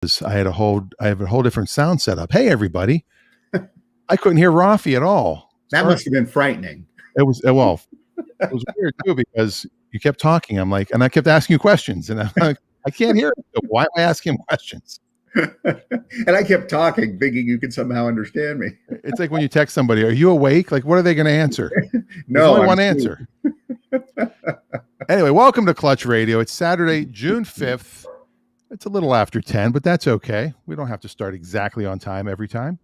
I have a whole different sound setup. Hey, everybody. I couldn't hear Raffi at all. That must have been frightening. It was weird too, because you kept talking. I'm like, and I kept asking you questions, and I'm like, I can't hear it. So why am I asking him questions? And I kept talking, thinking you could somehow understand me. It's like when you text somebody, "Are you awake?" Like, what are they going to answer? No, There's only one answer. Anyway, welcome to Clutch Radio. It's Saturday, June 5th. It's a little after 10, but that's okay. We don't have to start exactly on time every time.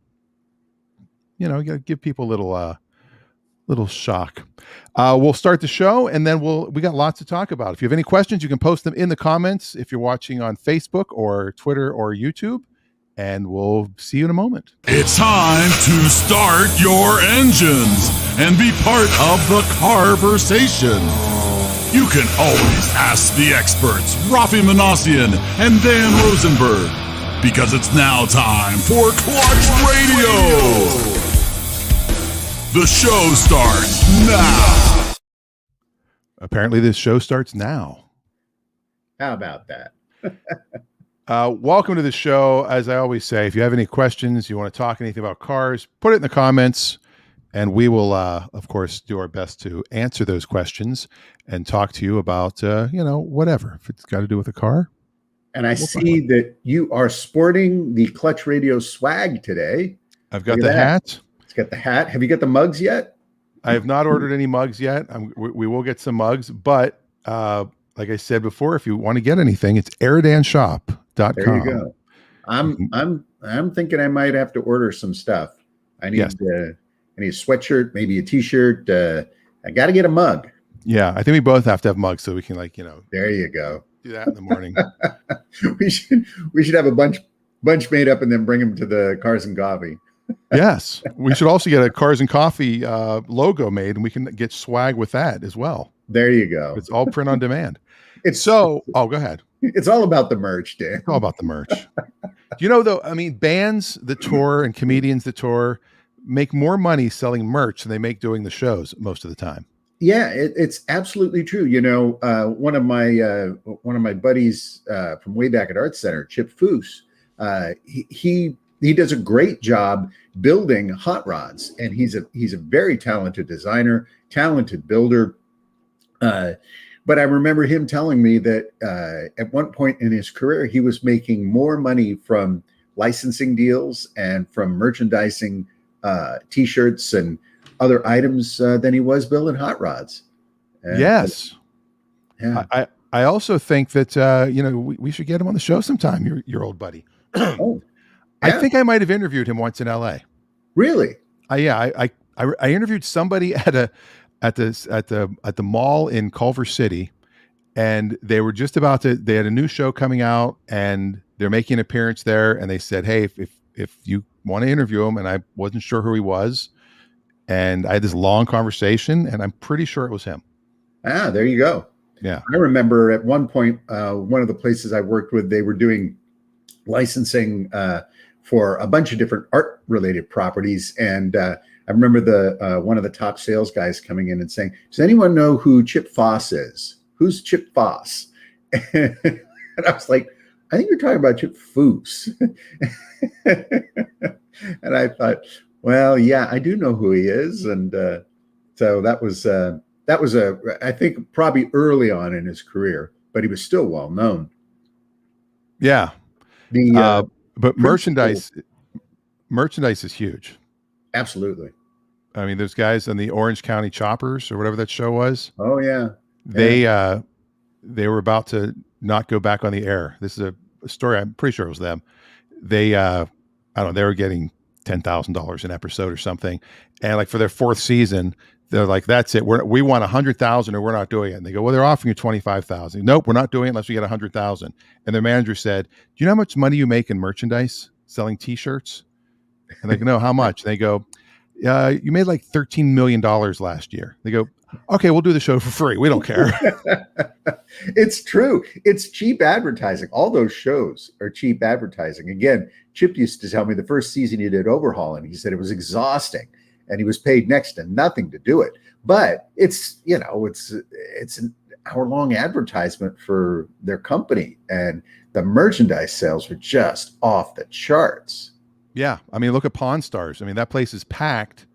You know, you got to give people a little shock. We'll start the show, and then we got lots to talk about. If you have any questions, you can post them in the comments if you're watching on Facebook or Twitter or YouTube, and we'll see you in a moment. It's time to start your engines and be part of the conversation. You can always ask the experts, Raffi Manassian and Dan Rosenberg, because it's now time for Clutch Radio. The show starts now. Apparently, this show starts now. How about that? Welcome to the show. As I always say, if you have any questions, you want to talk anything about cars, put it in the comments, and we will, of course, do our best to answer those questions and talk to you about, whatever. If it's got to do with a car. And I see that you are sporting the Clutch Radio swag today. I've got the hat. It's got the hat. Have you got the mugs yet? I have not ordered any mugs yet. We will get some mugs, but like I said before, if you want to get anything, it's airdanshop.com. There you go. I'm thinking I might have to order some stuff. I need a sweatshirt, maybe a t-shirt. I got to get a mug. Yeah, I think we both have to have mugs so we can There you go. Do that in the morning. we should have a bunch made up and then bring them to the Cars and Coffee. Yes, we should also get a Cars and Coffee logo made, and we can get swag with that as well. There you go. It's all print on demand. Go ahead. It's all about the merch, Dan. It's all about the merch. Do you know, though, I mean, bands that tour and comedians that tour make more money selling merch than they make doing the shows most of the time. Yeah, it's absolutely true. You know, one of my buddies from way back at Art Center, Chip Foose, he does a great job building hot rods, and he's a very talented designer, talented builder. But I remember him telling me that at one point in his career, he was making more money from licensing deals and from merchandising T-shirts and other items than he was building hot rods. Yes. Yeah. I also think that, we should get him on the show sometime, your old buddy. Oh, yeah. I think I might have interviewed him once in LA. Really? I interviewed somebody at the mall in Culver City, and they were just about to, they had a new show coming out and they're making an appearance there. And they said, hey, if you want to interview him, and I wasn't sure who he was. And I had this long conversation, and I'm pretty sure it was him. Ah, there you go. Yeah. I remember at one point, one of the places I worked with, they were doing licensing for a bunch of different art related properties. And I remember one of the top sales guys coming in and saying, does anyone know who Chip Foose is? Who's Chip Foose? And I was like, I think you're talking about Chip Foose. And I thought, well, yeah, I do know who he is. And so that was I think probably early on in his career, but he was still well known. Yeah. But merchandise is huge. Absolutely. I mean, those guys on the Orange County Choppers or whatever that show was. Oh yeah. They were about to not go back on the air. This is a story. I'm pretty sure it was them. They were getting $10,000 an episode or something. And like for their fourth season, they're like, that's it. We want 100,000 or we're not doing it. And they go, well, they're offering you 25,000. Nope, we're not doing it unless we get 100,000. And their manager said, do you know how much money you make in merchandise selling T-shirts? And they go, no, how much? And they go, you made like $13 million last year. They go, okay, we'll do the show for free. We don't care. It's true. It's cheap advertising. All those shows are cheap advertising. Again, Chip used to tell me the first season he did Overhaul, and he said it was exhausting and he was paid next to nothing to do it. But it's an hour-long advertisement for their company. And the merchandise sales were just off the charts. Yeah. I mean, look at Pawn Stars. I mean, that place is packed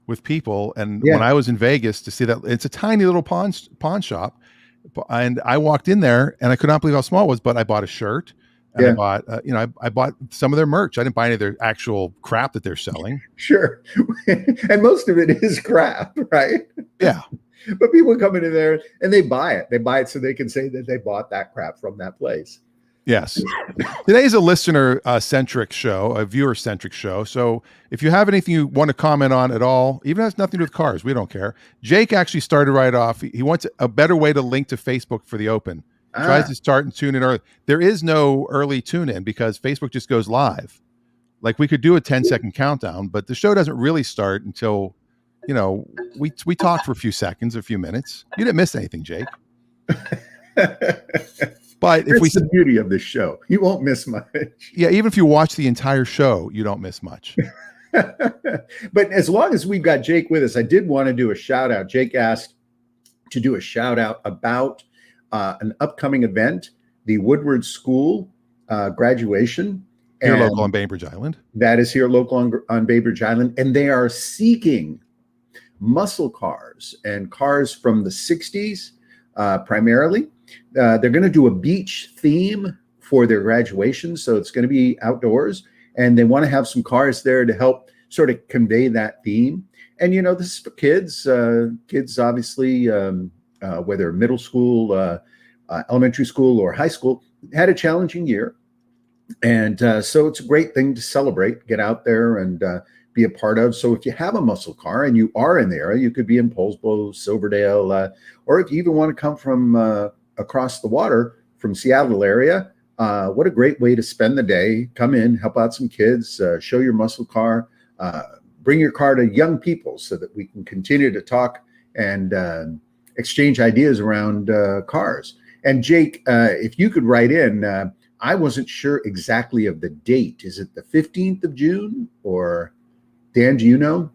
with people. And when Yeah, I was in Vegas to see that, it's a tiny little pawn shop. And I walked in there and I could not believe how small it was, but I bought a shirt and I yeah, bought, I bought some of their merch. I didn't buy any of their actual crap that they're selling. sure. And most of it is crap, right? Yeah. But people come into there and they buy it. They buy it so they can say that they bought that crap from that place. Yes. Today is a listener centric show, a viewer centric show. So if you have anything you want to comment on at all, even if it has nothing to do with cars, we don't care. Jake actually started right off. He wants a better way to link to Facebook for the open. Tries to start and tune in early. There is no early tune in because Facebook just goes live. Like we could do a 10-second countdown, but the show doesn't really start until, we talk for a few seconds, a few minutes. You didn't miss anything, Jake. But if That's the beauty of this show. You won't miss much. Yeah, even if you watch the entire show, you don't miss much. But as long as we've got Jake with us, I did want to do a shout out. Jake asked to do a shout out about an upcoming event, the Woodward School graduation. Here local on Bainbridge Island. That is here local on Bainbridge Island. And they are seeking muscle cars and cars from the 60s primarily. They're going to do a beach theme for their graduation. So it's going to be outdoors. And they want to have some cars there to help sort of convey that theme. And, this is for kids. Kids, obviously, whether middle school, elementary school, or high school, had a challenging year. And so it's a great thing to celebrate, get out there and be a part of. So if you have a muscle car and you are in the area, you could be in Poulsbo, Silverdale, or if you even want to come from across the water from Seattle area, what a great way to spend the day. Come in, help out some kids, show your muscle car, bring your car to young people so that we can continue to talk and exchange ideas around cars. And Jake, if you could write in, I wasn't sure exactly of the date. Is it the 15th of June or Dan, do you know?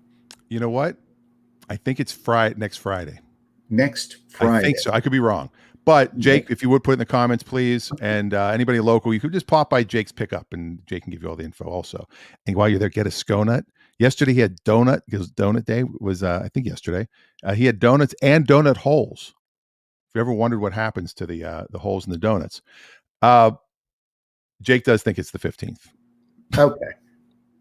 You know what? I think it's next Friday. Next Friday. I think so. I could be wrong. But Jake, if you would put in the comments, please, and anybody local, you could just pop by Jake's pickup, and Jake can give you all the info also. And while you're there, get a Sconut. Yesterday he had donut, because donut day was, I think yesterday. He had donuts and donut holes. If you ever wondered what happens to the holes in the donuts, Jake does think it's the 15th. Okay,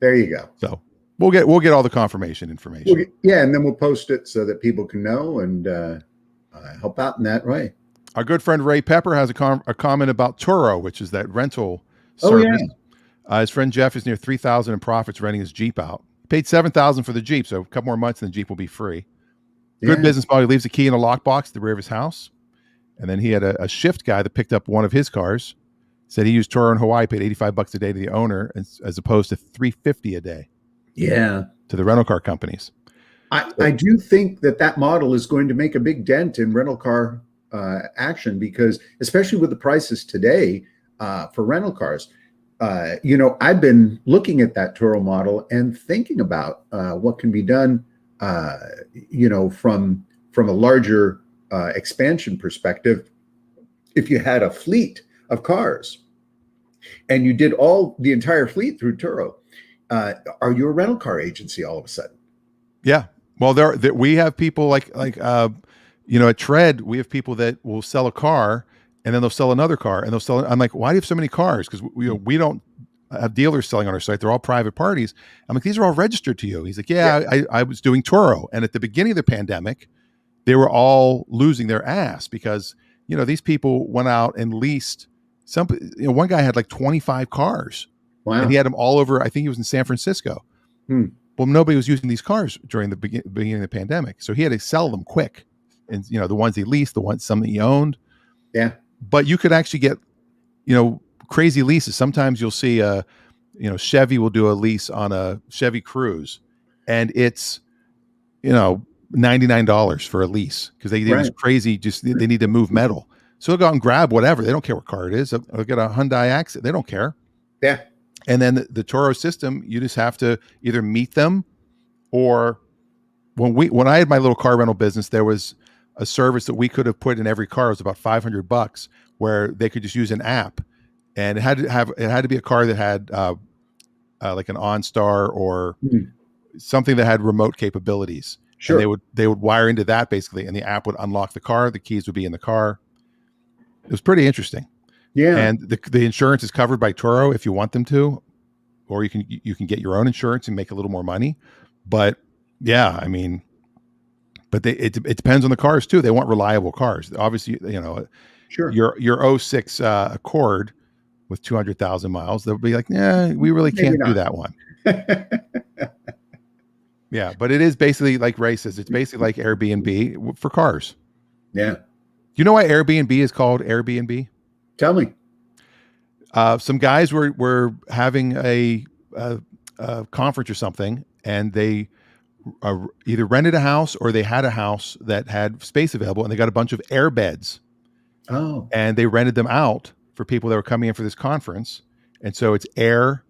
there you go. So we'll get all the confirmation information. And then we'll post it so that people can know and help out in that way. Our good friend Ray Pepper has a comment about Turo, which is that rental service. Oh, yeah. His friend Jeff is near $3,000 in profits renting his Jeep out. He paid $7,000 for the Jeep, so a couple more months and the Jeep will be free. Good business model. He leaves a key in a lockbox at the rear of his house. And then he had a shift guy that picked up one of his cars. Said he used Turo in Hawaii, paid $85 a day to the owner as opposed to $350 a day. Yeah. To the rental car companies. I do think that model is going to make a big dent in rental car action, because especially with the prices today for rental cars, I've been looking at that Turo model and thinking about what can be done, from a larger expansion perspective. If you had a fleet of cars and you did the entire fleet through Turo, are you a rental car agency all of a sudden? Yeah. Well, we have people like at Tread, we have people that will sell a car and then they'll sell another car and they'll sell. I'm like, why do you have so many cars? Because we don't have dealers selling on our site. They're all private parties. I'm like, these are all registered to you. He's like, I was doing Turo. And at the beginning of the pandemic, they were all losing their ass because, these people went out and leased one guy had like 25 cars. Wow. And he had them all over. I think he was in San Francisco. Well, nobody was using these cars during the beginning of the pandemic. So he had to sell them quick. And, the ones he leased, some that he owned. Yeah. But you could actually get, crazy leases. Sometimes you'll see Chevy will do a lease on a Chevy Cruze and it's, $99 for a lease because they do this crazy, they need to move metal. So they'll go out and grab whatever. They don't care what car it is. They'll get a Hyundai Accent. They don't care. Yeah. And then the Turo system, you just have to either meet them or when I had my little car rental business, there was a service that we could have put in every car. It was about $500 where they could just use an app and it had to be a car that had like an OnStar or something that had remote capabilities. Sure. And they would wire into that basically, and the app would unlock the car. The keys would be in the car. It was pretty interesting. Yeah. And the insurance is covered by Turo if you want them to, or you can get your own insurance and make a little more money. But yeah, I mean, but it depends on the cars too. They want reliable cars. Obviously, Sure. your '06 Accord with 200,000 miles, they'll be like, yeah, we really can't do that one. Yeah, but it is basically like Ray says. It's basically like Airbnb for cars. Yeah. You know why Airbnb is called Airbnb? Tell me. Some guys were having a conference or something, and they either rented a house or they had a house that had space available, and they got a bunch of air beds. Oh. And they rented them out for people that were coming in for this conference. And so it's air,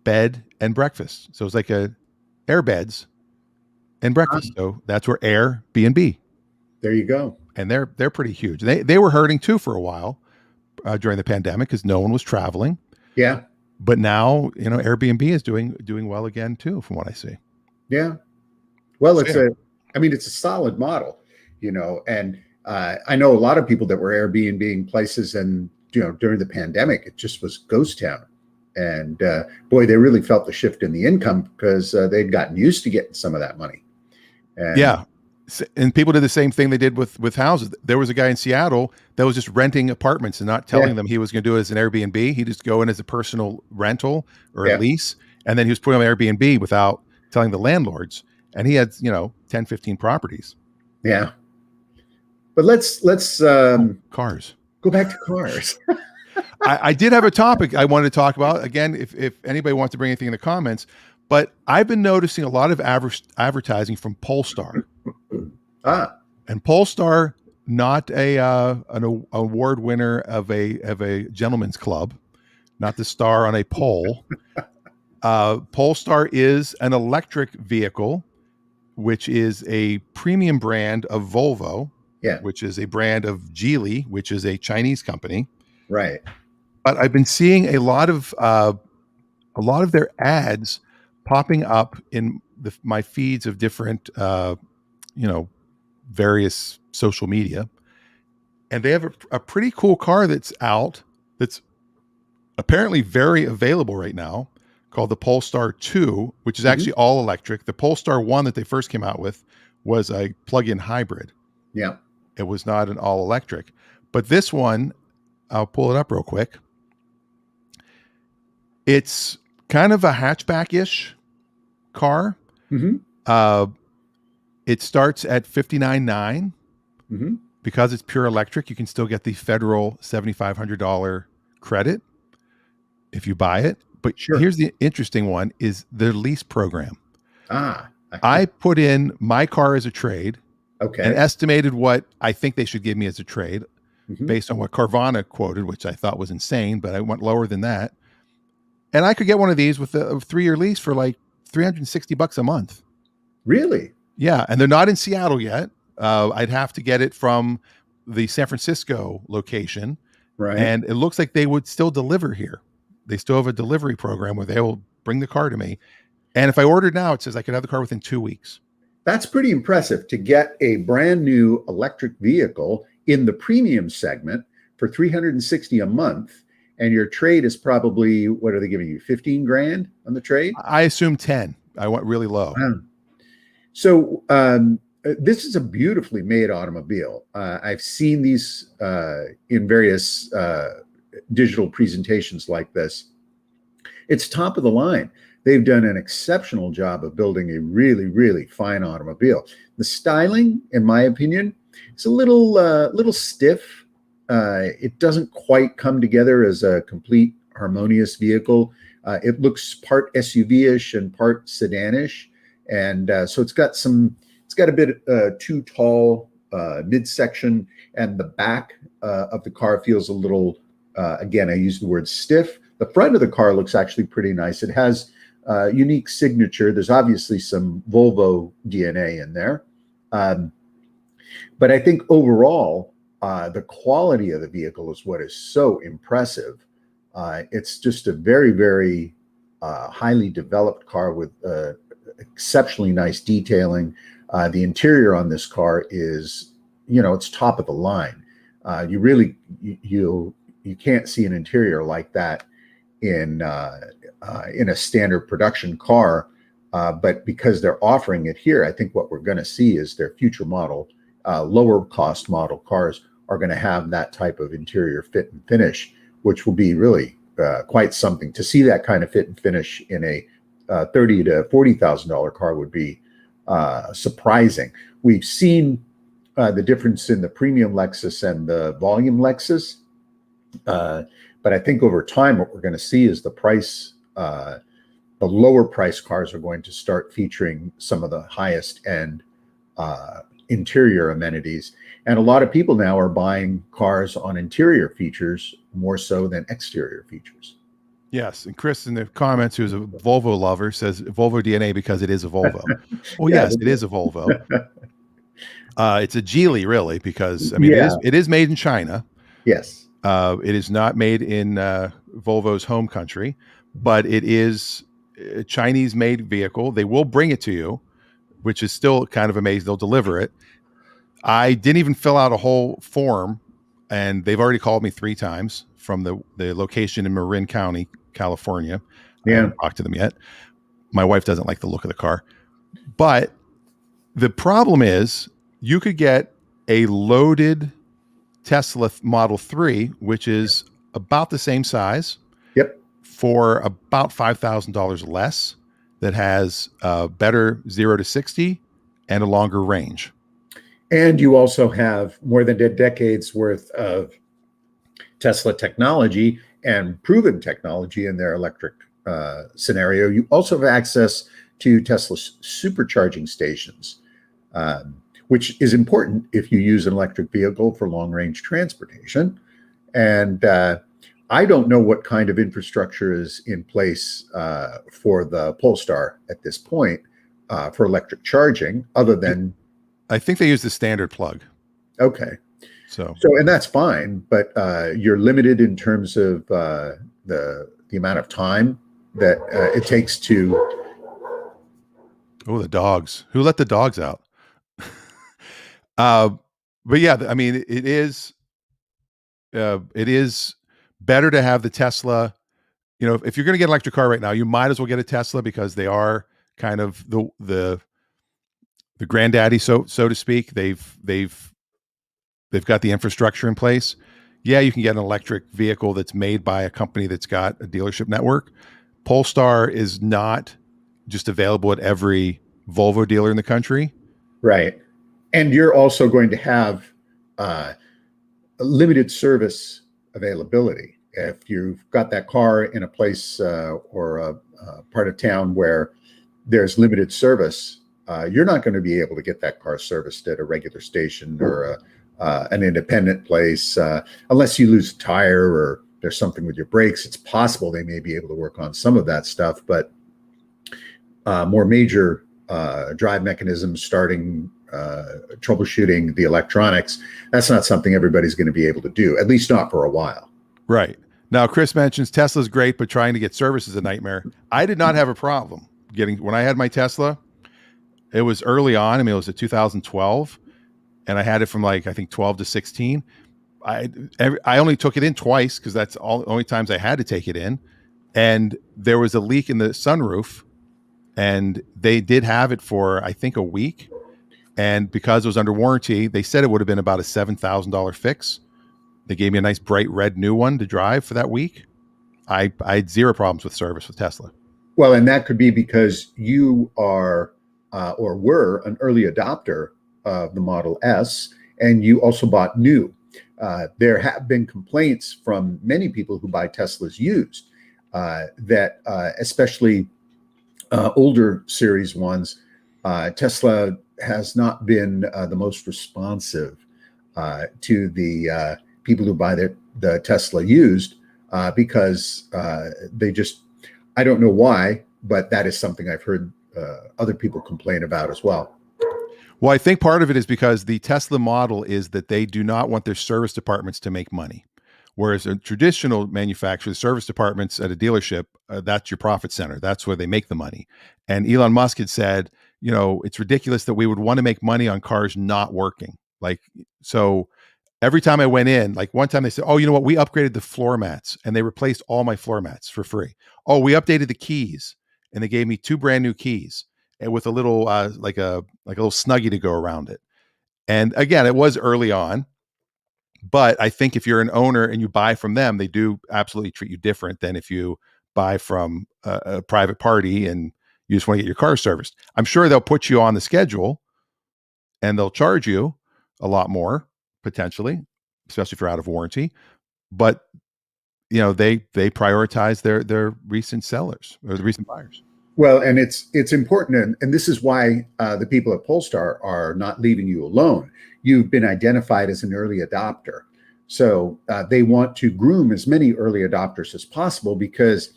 bed, and breakfast. So it's like air beds and breakfast. So that's where Airbnb. There you go. And they're pretty huge. They were hurting too for a while during the pandemic because no one was traveling. Yeah. But now, Airbnb is doing well again too, from what I see. Yeah. Well, it's a solid model, and I know a lot of people that were Airbnb places, and during the pandemic, it just was ghost town. And boy, they really felt the shift in the income because they'd gotten used to getting some of that money. And, yeah. And people did the same thing they did with houses. There was a guy in Seattle that was just renting apartments and not telling them he was going to do it as an Airbnb. He'd just go in as a personal rental or a lease. And then he was putting on Airbnb without telling the landlords. And he had, 10, 15 properties. Yeah. But let's cars. Go back to cars. I did have a topic I wanted to talk about. Again, if anybody wants to bring anything in the comments, but I've been noticing a lot of advertising from Polestar. And Polestar, not an award winner of a gentleman's club, not the star on a pole. Polestar is an electric vehicle, which is a premium brand of Volvo, which is a brand of Geely, which is a Chinese company. Right. But I've been seeing a lot of their ads popping up in my feeds of different, various social media, and they have a pretty cool car that's out that's apparently very available right now, called the Polestar 2, which is actually all electric. The Polestar 1 that they first came out with was a plug-in hybrid. Yeah. It was not an all electric, but this one, I'll pull it up real quick. It's kind of a hatchback-ish car. It starts at $59,900. Because it's pure electric, you can still get the federal $7,500 credit if you buy it. But here's the interesting one: is the lease program. I put in my car as a trade, and estimated what I think they should give me as a trade, based on what Carvana quoted, which I thought was insane, but I went lower than that. And I could get one of these with a 3-year lease for like $360 a month. Really? Yeah, and they're not in Seattle yet. I'd have to get it from the San Francisco location, right? And it looks like they would still deliver here. They still have a delivery program where they will bring the car to me. And if I ordered now, it says I could have the car within 2 weeks. That's pretty impressive to get a brand new electric vehicle in the premium segment for $360 a month. And your trade is probably, what are they giving you? 15 grand on the trade? I assume 10. I went really low. So this is a beautifully made automobile. I've seen these in various digital presentations like this. It's top of the line. They've done an exceptional job of building a really, really fine automobile. The styling, in my opinion, is a little stiff. It doesn't quite come together as a complete harmonious vehicle. It looks part SUV-ish and part sedan-ish. And so it's got a bit too tall midsection, and the back of the car feels a little, again, I use the word stiff. The front of the car looks actually pretty nice. It has unique signature. There's obviously some Volvo DNA in there. But I think overall, the quality of the vehicle is what is so impressive. It's just a very, very highly developed car with exceptionally nice detailing. The interior on this car is, it's top of the line. You can't see an interior like that in a standard production car. But because they're offering it here, I think what we're going to see is their future model, lower cost model cars are going to have that type of interior fit and finish, which will be really quite something. To see that kind of fit and finish in a $30,000 to $40,000 car would be surprising. We've seen the difference in the premium Lexus and the volume Lexus, but I think over time what we're going to see is the lower price cars are going to start featuring some of the highest end interior amenities. And a lot of people now are buying cars on interior features more so than exterior features. Yes. And Chris in the comments, who's a Volvo lover, says Volvo DNA because it is a Volvo. Well, Yeah, yes, it is a Volvo. It's a Geely, really, because Yeah. it is made in China. Yes. It is not made in Volvo's home country, but it is a Chinese-made vehicle. They will bring it to you, which is still kind of amazing. They'll deliver it. I didn't even fill out a whole form, and they've already called me 3 times from the location in Marin County, California. I Yeah. haven't talked to them yet. My wife doesn't like the look of the car. But the problem is you could get a loaded Tesla Model 3, which is about the same size, Yep. for about $5,000 less, that has better 0 to 60 and a longer range. And you also have more than a decade's worth of Tesla technology and proven technology in their electric scenario. You also have access to Tesla's supercharging stations, which is important if you use an electric vehicle for long-range transportation. And I don't know what kind of infrastructure is in place for the Polestar at this point for electric charging, other than... I think they use the standard plug. Okay. So and that's fine, but you're limited in terms of the amount of time that it takes to... Oh, the dogs. Who let the dogs out? But yeah, I mean, it is better to have the Tesla. If you're going to get an electric car right now, you might as well get a Tesla, because they are kind of the granddaddy, so to speak. They've got the infrastructure in place. Yeah, you can get an electric vehicle that's made by a company that's got a dealership network. Polestar is not just available at every Volvo dealer in the country. Right. And you're also going to have limited service availability. If you've got that car in a place or a part of town where there's limited service, you're not going to be able to get that car serviced at a regular station or an independent place unless you lose a tire or there's something with your brakes. It's possible they may be able to work on some of that stuff, but more major drive mechanisms, starting, troubleshooting the electronics, that's not something everybody's going to be able to do, at least not for a while. Right. Now, Chris mentions Tesla's great, but trying to get service is a nightmare. I did not have a problem when I had my Tesla. It was early on. I mean, it was 2012, and I had it from I think 12 to 16. I only took it in twice, because that's only times I had to take it in. And there was a leak in the sunroof, and they did have it for, I think, a week. And because it was under warranty, they said it would have been about a $7,000 fix. They gave me a nice bright red new one to drive for that week. I had 0 problems with service with Tesla. Well, and that could be because you are or were an early adopter of the Model S, and you also bought new. There have been complaints from many people who buy Teslas used that especially older series ones, Tesla has not been the most responsive to the people who buy the Tesla used because they just, I don't know why, but that is something I've heard other people complain about as well. Well, I think part of it is because the Tesla model is that they do not want their service departments to make money. Whereas a traditional manufacturer, the service departments at a dealership, that's your profit center. That's where they make the money. And Elon Musk had said, it's ridiculous that we would want to make money on cars not working. Like, so every time I went in, like one time they said, oh, you know what? We upgraded the floor mats and they replaced all my floor mats for free. Oh, we updated the keys and they gave me 2 brand new keys and with a little, like a little snuggie to go around it. And again, it was early on, but I think if you're an owner and you buy from them, they do absolutely treat you different than if you buy from a private party and you just want to get your car serviced. I'm sure they'll put you on the schedule and they'll charge you a lot more potentially, especially if you're out of warranty. But they prioritize their recent sellers or the recent buyers. Well, and it's important, and this is why the people at Polestar are not leaving you alone. You've been identified as an early adopter, so they want to groom as many early adopters as possible because,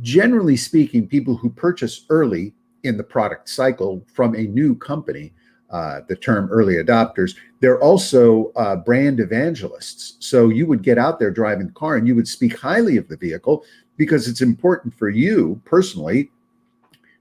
generally speaking, people who purchase early in the product cycle from a new company, the term early adopters, they're also brand evangelists. So you would get out there driving the car and you would speak highly of the vehicle because it's important for you personally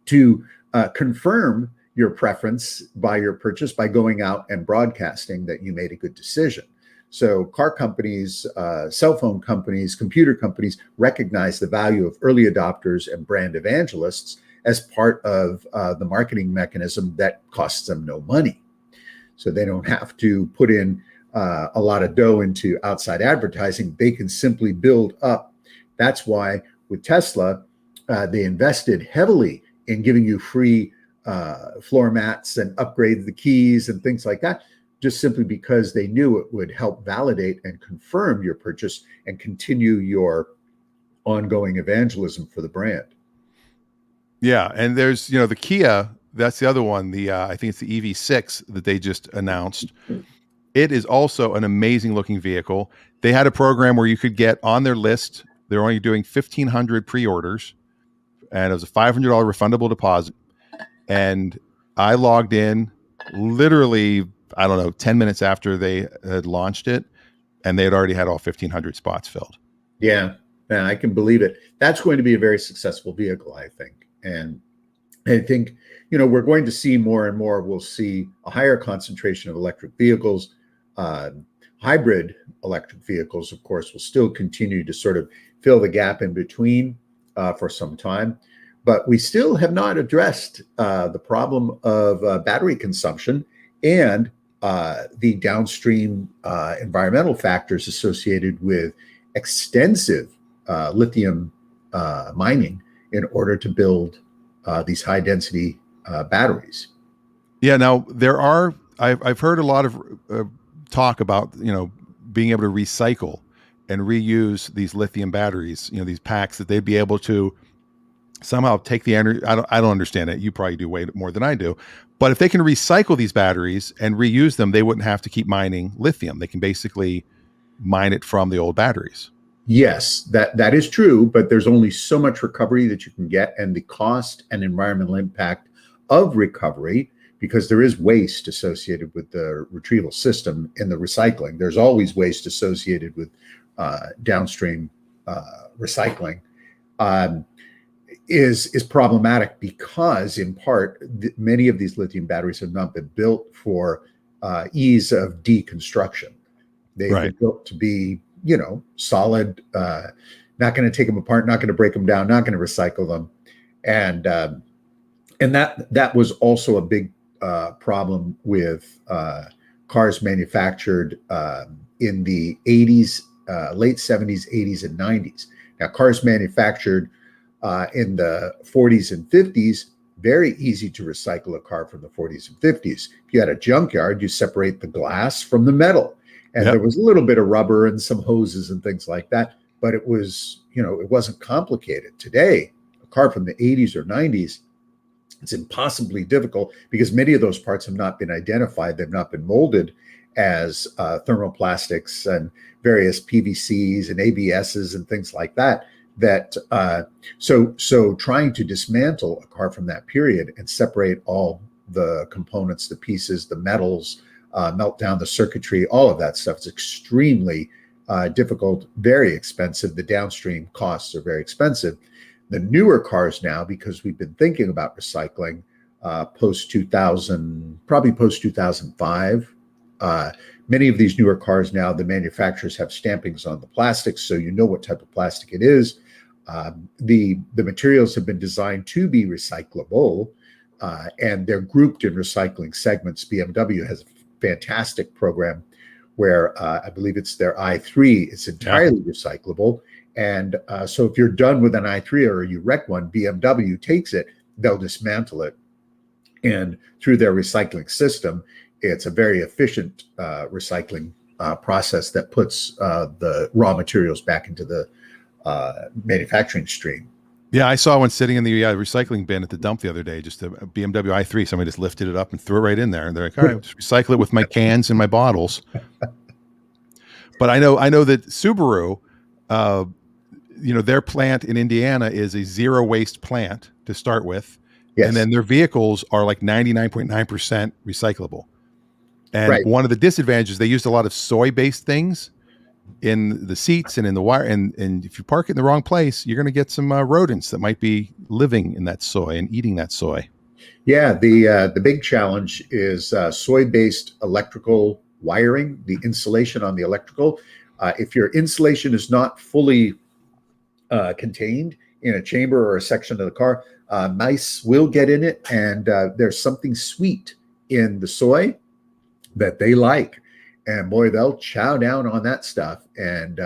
to confirm your preference by your purchase by going out and broadcasting that you made a good decision. So car companies, cell phone companies, computer companies recognize the value of early adopters and brand evangelists as part of the marketing mechanism that costs them no money. So they don't have to put in a lot of dough into outside advertising. They can simply build up. That's why with Tesla, they invested heavily in giving you free floor mats and upgrade the keys and things like that, just simply because they knew it would help validate and confirm your purchase and continue your ongoing evangelism for the brand. Yeah, and there's the Kia. That's the other one. The I think it's the EV6 that they just announced. It is also an amazing looking vehicle. They had a program where you could get on their list. They're only doing 1,500 pre-orders, and it was a $500 refundable deposit. And I logged in literally, I don't know, 10 minutes after they had launched it, and they had already had all 1,500 spots filled. Yeah, I can believe it. That's going to be a very successful vehicle, I think. And I think, we're going to see more and more. We'll see a higher concentration of electric vehicles. Hybrid electric vehicles, of course, will still continue to sort of fill the gap in between for some time. But we still have not addressed the problem of battery consumption and the downstream environmental factors associated with extensive lithium mining in order to build these high density batteries. Yeah. Now I've heard a lot of talk about, being able to recycle and reuse these lithium batteries, these packs that they'd be able to somehow take the energy. I don't understand it. You probably do way more than I do, but if they can recycle these batteries and reuse them, they wouldn't have to keep mining lithium. They can basically mine it from the old batteries. Yes, that is true, but there's only so much recovery that you can get, and the cost and environmental impact of recovery, because there is waste associated with the retrieval system in the recycling. There's always waste associated with downstream recycling. Is problematic because, in part, many of these lithium batteries have not been built for ease of deconstruction. They've been built to be, solid, not going to take them apart, not going to break them down, not going to recycle them. And that was also a big problem with cars manufactured in the 80s, late 70s, 80s, and 90s. Now, cars manufactured in the 40s and 50s, very easy to recycle a car from the 40s and 50s. If you had a junkyard, you separate the glass from the metal. And there was a little bit of rubber and some hoses and things like that. But it was, it wasn't complicated. Today, a car from the 80s or 90s, it's impossibly difficult because many of those parts have not been identified. They've not been molded as thermoplastics and various PVCs and ABSs and things like that. So trying to dismantle a car from that period and separate all the components, the pieces, the metals, melt down the circuitry, all of that stuff is extremely difficult, very expensive. The downstream costs are very expensive. The newer cars now, because we've been thinking about recycling post 2000, probably post 2005. Many of these newer cars now, the manufacturers have stampings on the plastics, so you know what type of plastic it is. The materials have been designed to be recyclable, and they're grouped in recycling segments. BMW has a fantastic program where I believe it's their i3. It's entirely recyclable. And so if you're done with an i3 or you wreck one, BMW takes it, they'll dismantle it. And through their recycling system, it's a very efficient recycling process that puts the raw materials back into the manufacturing stream. Yeah, I saw one sitting in the recycling bin at the dump the other day, just a BMW i3. Somebody just lifted it up and threw it right in there. And they're like, all right, just recycle it with my cans and my bottles. But I know that Subaru, their plant in Indiana is a zero waste plant to start with. Yes. And then their vehicles are like 99.9% recyclable. And one of the disadvantages, they used a lot of soy-based things in the seats and in the wire. And if you park it in the wrong place, you're going to get some rodents that might be living in that soy and eating that soy. Yeah, the big challenge is soy-based electrical wiring, the insulation on the electrical. If your insulation is not fully contained in a chamber or a section of the car, mice will get in it, and there's something sweet in the soy that they like. And boy, they'll chow down on that stuff. And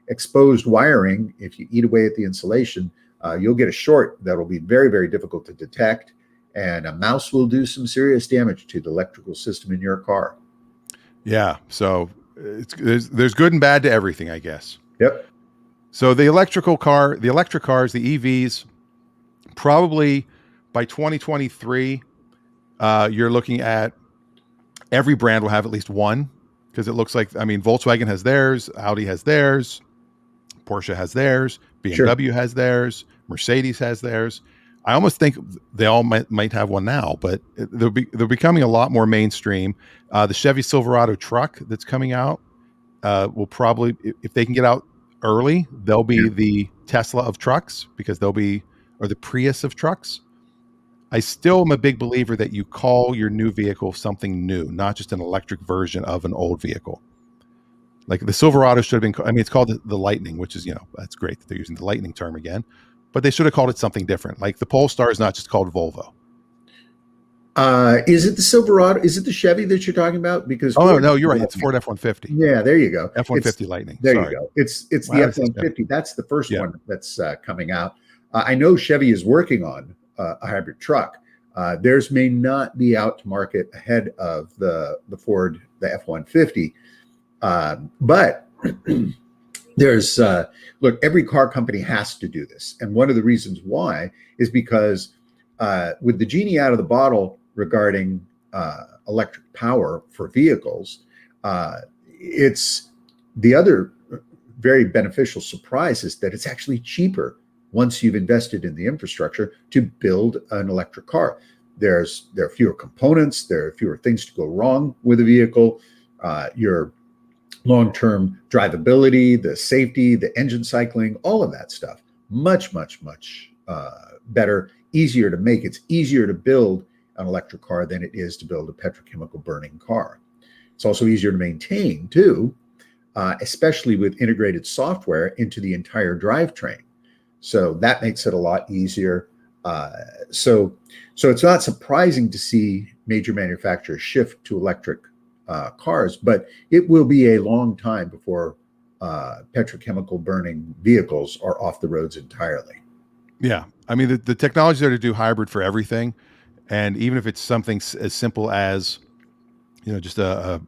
exposed wiring, if you eat away at the insulation, you'll get a short that will be very, very difficult to detect. And a mouse will do some serious damage to the electrical system in your car. Yeah. So there's good and bad to everything, I guess. Yep. So the electric cars, the EVs, probably by 2023, you're looking at every brand will have at least one. Because it looks like, Volkswagen has theirs, Audi has theirs, Porsche has theirs, BMW has theirs, Mercedes has theirs. I almost think they all might have one now, but they're becoming a lot more mainstream. The Chevy Silverado truck that's coming out will probably, if they can get out early, they'll be the Tesla of trucks, because or the Prius of trucks. I still am a big believer that you call your new vehicle something new, not just an electric version of an old vehicle. Like the Silverado should have been, it's called the Lightning, which is, that's great that they're using the Lightning term again, but they should have called it something different. Like the Polestar is not just called Volvo. Is it the Silverado? Is it the Chevy that you're talking about? Because no, you're right. It's Ford F-150. Yeah, there you go. F-150 Lightning. There you go. It's the F-150. That's the first one that's coming out. I know Chevy is working on a hybrid truck. Theirs may not be out to market ahead of the Ford, the F-150. But there's, look, every car company has to do this. And one of the reasons why is because with the genie out of the bottle regarding electric power for vehicles, it's the other very beneficial surprise is that it's actually cheaper once you've invested in the infrastructure to build an electric car. There are fewer components, there are fewer things to go wrong with a vehicle. Your long-term drivability, the safety, the engine cycling, all of that stuff, much, much, much better, easier to make. It's easier to build an electric car than it is to build a petrochemical burning car. It's also easier to maintain too, especially with integrated software into the entire drivetrain. So that makes it a lot easier. So it's not surprising to see major manufacturers shift to electric cars, but it will be a long time before petrochemical burning vehicles are off the roads entirely. Yeah. The technology there to do hybrid for everything. And even if it's something as simple as, just a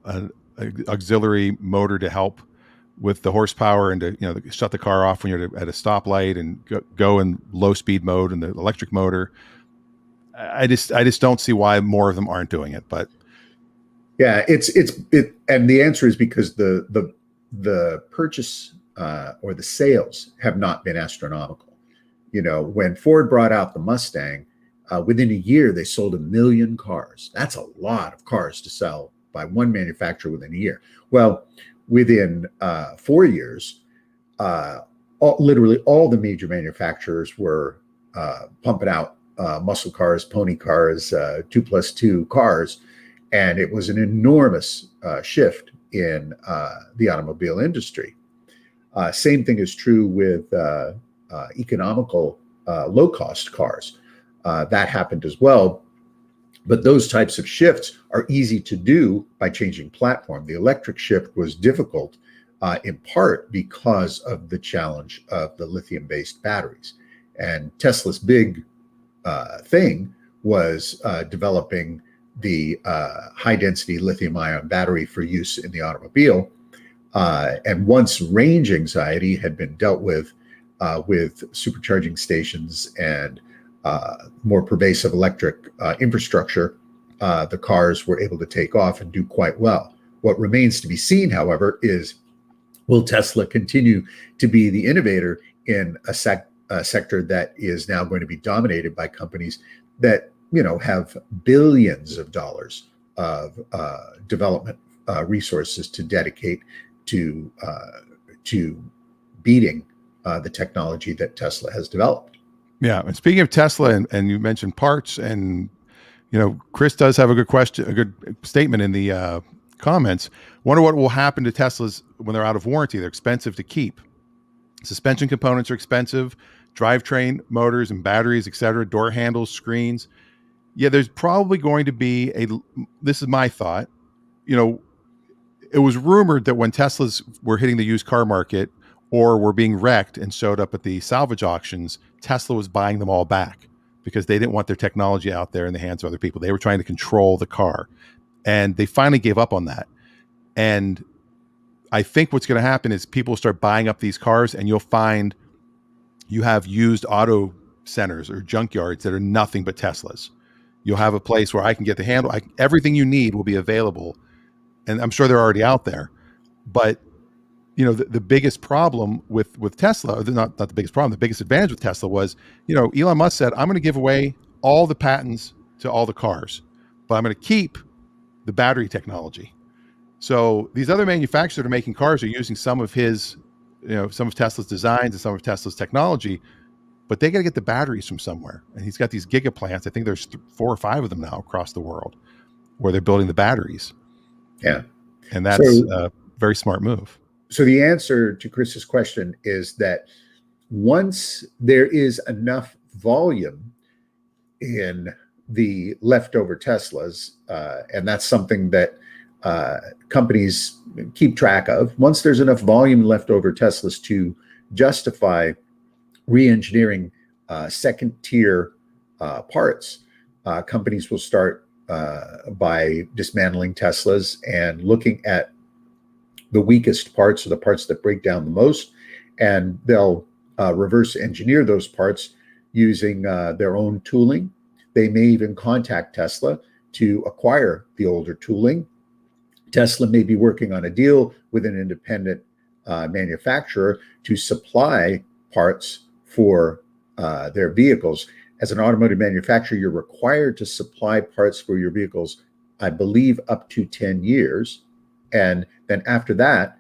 auxiliary motor to help with the horsepower and to shut the car off when you're at a stoplight and go in low speed mode and the electric motor. I just don't see why more of them aren't doing it. But yeah, and the answer is because the purchase or the sales have not been astronomical. When Ford brought out the Mustang, within a year they sold 1 million cars. That's a lot of cars to sell by one manufacturer within a year. Well, within 4 years, literally all the major manufacturers were pumping out muscle cars, pony cars, 2+2 cars, and it was an enormous shift in the automobile industry. Same thing is true with economical low-cost cars. That happened as well. But those types of shifts are easy to do by changing platform. The electric shift was difficult in part because of the challenge of the lithium-based batteries. And Tesla's big thing was developing the high-density lithium-ion battery for use in the automobile. And once range anxiety had been dealt with supercharging stations and more pervasive electric infrastructure, the cars were able to take off and do quite well. What remains to be seen, however, is will Tesla continue to be the innovator in a sector that is now going to be dominated by companies that have billions of dollars of development resources to dedicate to beating the technology that Tesla has developed. Yeah, and speaking of Tesla, and you mentioned parts, and Chris does have a good statement in the comments. Wonder what will happen to Teslas when they're out of warranty. They're expensive to keep. Suspension components are expensive, drivetrain, motors, and batteries, etc. Door handles, screens. Yeah, there's probably going to be this is my thought. It was rumored that when Teslas were hitting the used car market or were being wrecked and showed up at the salvage auctions, Tesla was buying them all back because they didn't want their technology out there in the hands of other people. They were trying to control the car, and they finally gave up on that. And I think what's going to happen is people start buying up these cars, and you'll find you have used auto centers or junkyards that are nothing but Teslas. You'll have a place where I can get the handle. Everything you need will be available. And I'm sure they're already out there. But, the biggest problem with Tesla, not the biggest problem, the biggest advantage with Tesla was, Elon Musk said, I'm going to give away all the patents to all the cars, but I'm going to keep the battery technology. So these other manufacturers that are making cars are using some of his, some of Tesla's designs and some of Tesla's technology, but they got to get the batteries from somewhere. And he's got these giga plants. I think there's 4 or 5 of them now across the world where they're building the batteries. Yeah. And that's a very smart move. So the answer to Chris's question is that once there is enough volume in the leftover Teslas, and that's something that companies keep track of, once there's enough volume leftover Teslas to justify re-engineering second-tier parts, companies will start by dismantling Teslas and looking at the weakest parts or the parts that break down the most, and they'll reverse engineer those parts using their own tooling. They may even contact Tesla to acquire the older tooling. Tesla may be working on a deal with an independent manufacturer to supply parts for their vehicles. As an automotive manufacturer, you're required to supply parts for your vehicles, I believe, up to 10 years. And then after that,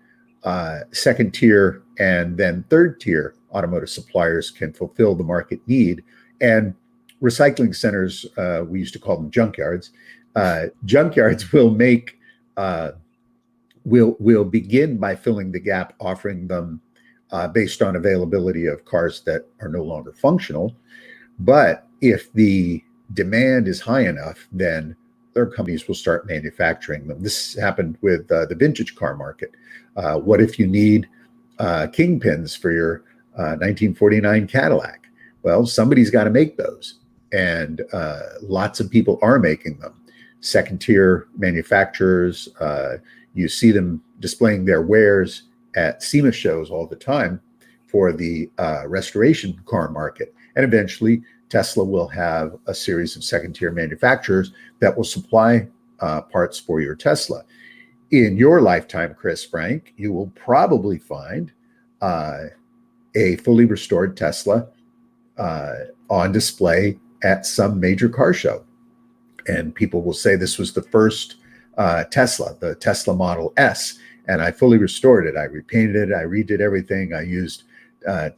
second tier and then third tier automotive suppliers can fulfill the market need. And recycling centers, we used to call them junkyards. Junkyards will make will begin by filling the gap, offering them based on availability of cars that are no longer functional. But if the demand is high enough, then their companies will start manufacturing them. This happened with the vintage car market. What if you need kingpins for your 1949 Cadillac? Well, somebody's got to make those. And lots of people are making them. Second tier manufacturers, you see them displaying their wares at SEMA shows all the time for the restoration car market. And eventually Tesla will have a series of second tier manufacturers that will supply parts for your Tesla. In your lifetime, Chris Frank, you will probably find a fully restored Tesla on display at some major car show. And people will say this was the first Tesla, the Tesla Model S. and I fully restored it. I repainted it. I redid everything. I used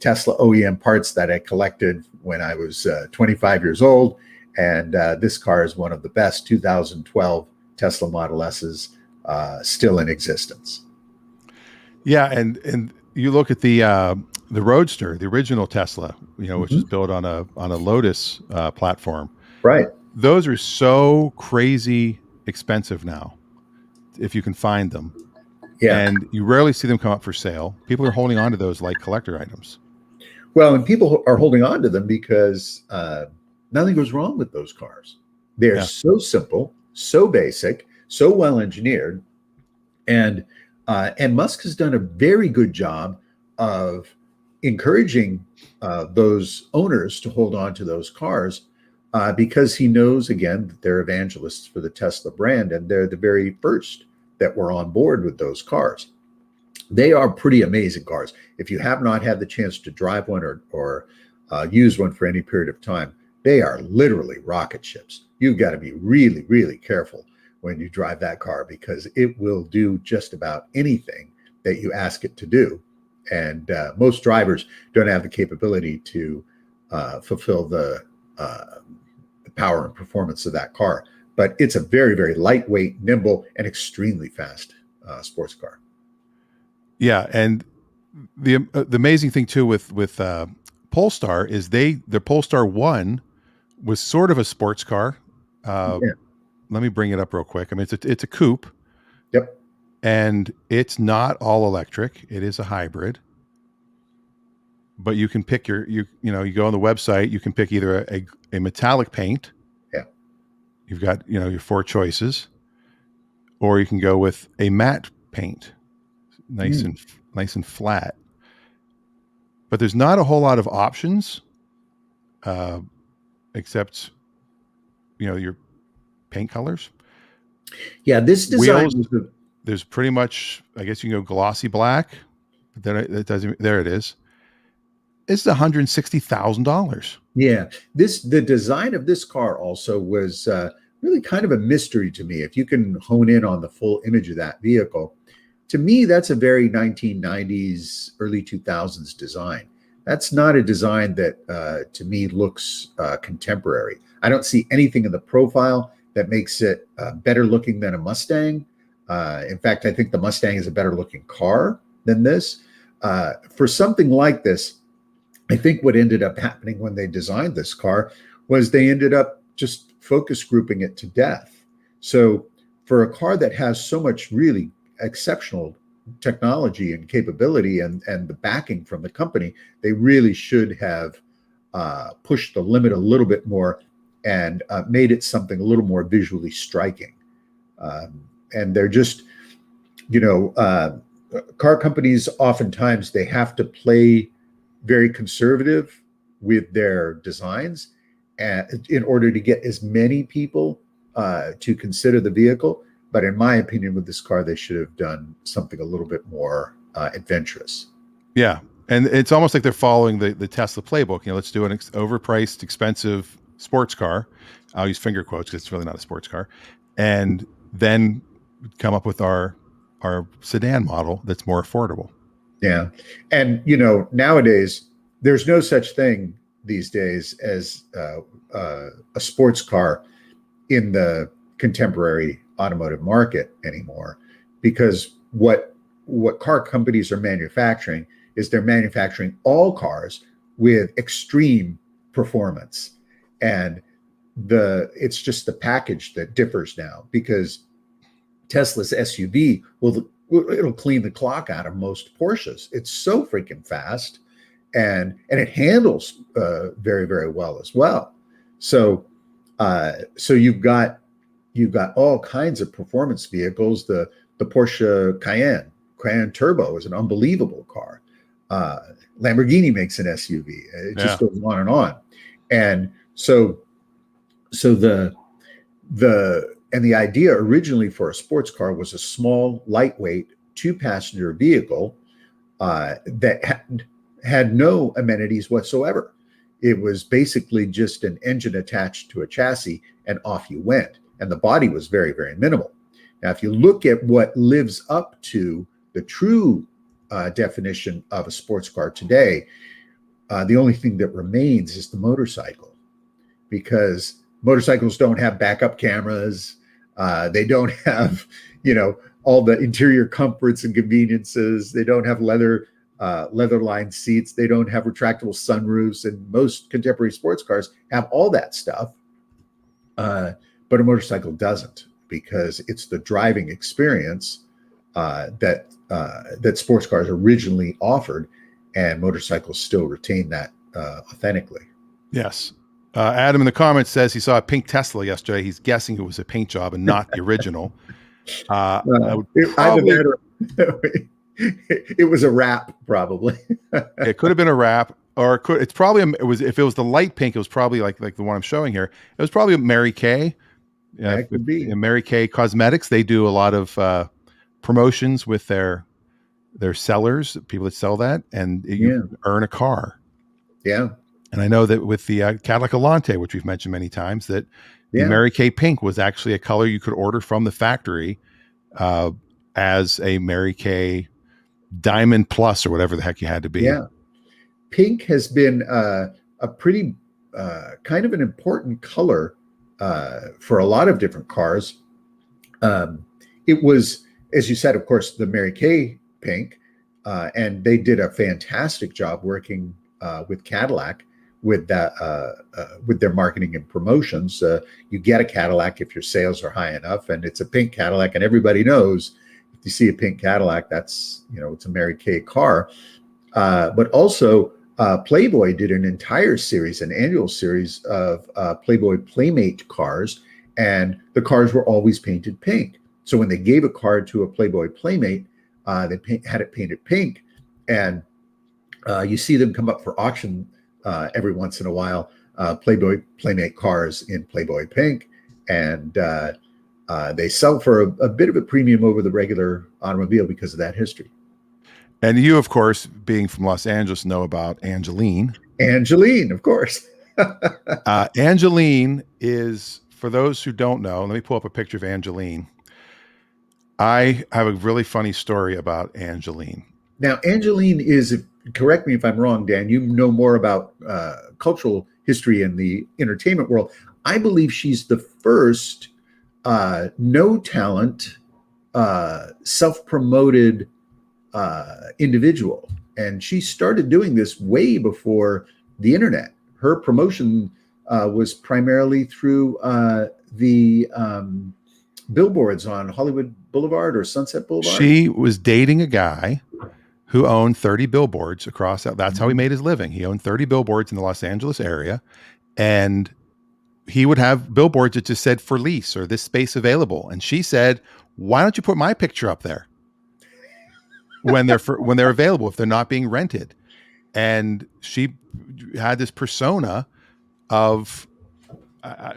Tesla OEM parts that I collected when I was 25 years old. And this car is one of the best 2012 Tesla Model S's still in existence. Yeah, and you look at the Roadster, the original Tesla, which is built on a Lotus platform. Right. Those are so crazy expensive now, if you can find them. Yeah. And you rarely see them come up for sale. People are holding on to those like collector items. Well, and people are holding on to them because nothing goes wrong with those cars. They're so simple, so basic, so well engineered, and Musk has done a very good job of encouraging those owners to hold on to those cars because he knows, again, that they're evangelists for the Tesla brand, and they're the very first that were on board with those cars. They are pretty amazing cars. If you have not had the chance to drive one or use one for any period of time, they are literally rocket ships. You've got to be really, really careful when you drive that car because it will do just about anything that you ask it to do. And most drivers don't have the capability to fulfill the power and performance of that car. But it's a very, very lightweight, nimble, and extremely fast sports car. Yeah, and the amazing thing too with Polestar is the Polestar 1 was sort of a sports car. Let me bring it up real quick. I mean, it's a coupe. Yep. And it's not all electric. It is a hybrid. But you can pick you go on the website, you can pick either a metallic paint. Yeah. You've got, your 4 choices. Or you can go with a matte paint. Nice and flat. But there's not a whole lot of options except your paint colors. Yeah, this design wheels, there's pretty much, I guess you can go glossy black, but then it doesn't. There it is. It's $160,000. Yeah, the design of this car also was really kind of a mystery to me. If you can hone in on the full image of that vehicle, to me, that's a very 1990s, early 2000s design. That's not a design that, to me, looks contemporary. I don't see anything in the profile that makes it better looking than a Mustang. In fact, I think the Mustang is a better looking car than this. For something like this, I think what ended up happening when they designed this car was they ended up just focus grouping it to death. So for a car that has so much really exceptional technology and capability and the backing from the company, they really should have pushed the limit a little bit more and made it something a little more visually striking. And they're just, car companies, oftentimes they have to play very conservative with their designs in order to get as many people to consider the vehicle. But in my opinion, with this car, they should have done something a little bit more adventurous. Yeah. And it's almost like they're following the Tesla playbook. Let's do an overpriced, expensive sports car. I'll use finger quotes because it's really not a sports car. And then come up with our sedan model that's more affordable. Yeah. And, nowadays, there's no such thing these days as a sports car in the contemporary automotive market anymore, because what car companies are manufacturing is they're manufacturing all cars with extreme performance. And it's just the package that differs now, because Tesla's SUV it'll clean the clock out of most Porsches. It's so freaking fast, and it handles very, very well as well. So you've got all kinds of performance vehicles. The Porsche Cayenne Turbo is an unbelievable car. Lamborghini makes an SUV. It just goes on and on. And so the idea originally for a sports car was a small, lightweight, 2-passenger vehicle that had no amenities whatsoever. It was basically just an engine attached to a chassis, and off you went. And the body was very, very minimal. Now, if you look at what lives up to the true definition of a sports car today, the only thing that remains is the motorcycle, because motorcycles don't have backup cameras. They don't have, all the interior comforts and conveniences. They don't have leather lined seats. They don't have retractable sunroofs. And most contemporary sports cars have all that stuff. But a motorcycle doesn't, because it's the driving experience that sports cars originally offered, and motorcycles still retain that authentically. Yes. Adam in the comments says he saw a pink Tesla yesterday. He's guessing it was a paint job and not the original. It was a wrap, probably. It could have been a wrap, or it's probably if it was the light pink, it was probably like the one I'm showing here. It was probably a Mary Kay. That could be. Mary Kay Cosmetics. They do a lot of promotions with their sellers, people that sell that, and you earn a car. Yeah. And I know that with the Cadillac Alante, which we've mentioned many times, that the Mary Kay pink was actually a color you could order from the factory as a Mary Kay Diamond Plus or whatever the heck you had to be. Yeah. Pink has been a pretty kind of an important color for a lot of different cars. It was, as you said, of course, the Mary Kay pink, and they did a fantastic job working with Cadillac with that with their marketing and promotions. You get a Cadillac if your sales are high enough, and it's a pink Cadillac, and everybody knows if you see a pink Cadillac, that's it's a Mary Kay car. But also Playboy did an entire series, an annual series of Playboy Playmate cars, and the cars were always painted pink. So when they gave a car to a Playboy Playmate, they had it painted pink, and you see them come up for auction every once in a while, Playboy Playmate cars in Playboy pink, and they sell for a bit of a premium over the regular automobile because of that history. And you, of course, being from Los Angeles, know about Angeline. Angeline, of course. Angeline is, for those who don't know, let me pull up a picture of Angeline. I have a really funny story about Angeline. Now, Angeline is, correct me if I'm wrong, Dan, you know more about cultural history in the entertainment world. I believe she's the first no talent, self-promoted individual. And she started doing this way before the internet. Her promotion was primarily through the billboards on Hollywood Boulevard or Sunset Boulevard. She was dating a guy who owned 30 billboards across. That's how he made his living. He owned 30 billboards in the Los Angeles area, and he would have billboards that just said for lease or this space available. And she said, "Why don't you put my picture up there when they're available, if they're not being rented?" And she had this persona of